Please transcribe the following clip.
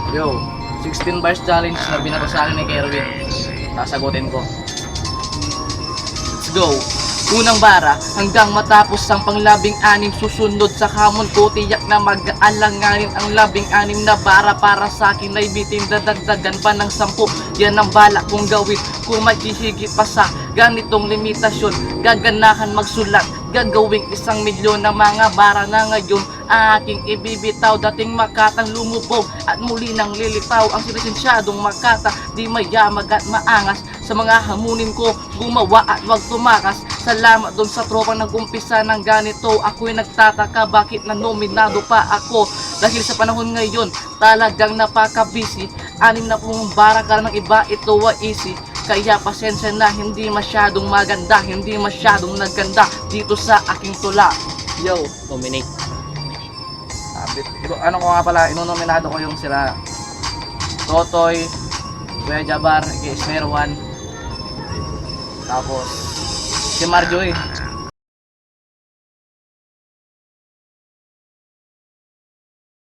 Yo, 16 bars challenge na binato sa akin ni Kerwin. Sasagutin ko. Let's go! Unang bara hanggang matapos ang panglabing-anim, susunod sa hamon ko, tiyak na mag-aalanganin ang labing-anim na bara. Para sa akin ay bitin, dadagdagan pa ng 10. Yan ang balak kong gawin kung maghihigit pa sa ganitong limitasyon. Gaganahan magsulat, gagawing 1,000,000 na mga bara na ngayon aking ibibitaw. Dating makatang lumubog at muli nang lilitaw ang silisensyadong Makata. Di mayamag at maangas sa mga hamunin ko, gumawa at wag tumakas. Salamat dun sa tropang nag-umpisa ng ganito. Ako'y nagtataka bakit nanominado pa ako. Dahil sa panahon ngayon talagang napaka-busy. 60 bara ka ng iba, ito ay easy. Kaya pasensya na, hindi masyadong maganda, hindi masyadong naganda dito sa aking tula. Yo, Dominate. ano ko nga pala, inonominado ko yung sila Totoy, Kuya Jabar, Snare One, tapos si Marjoy.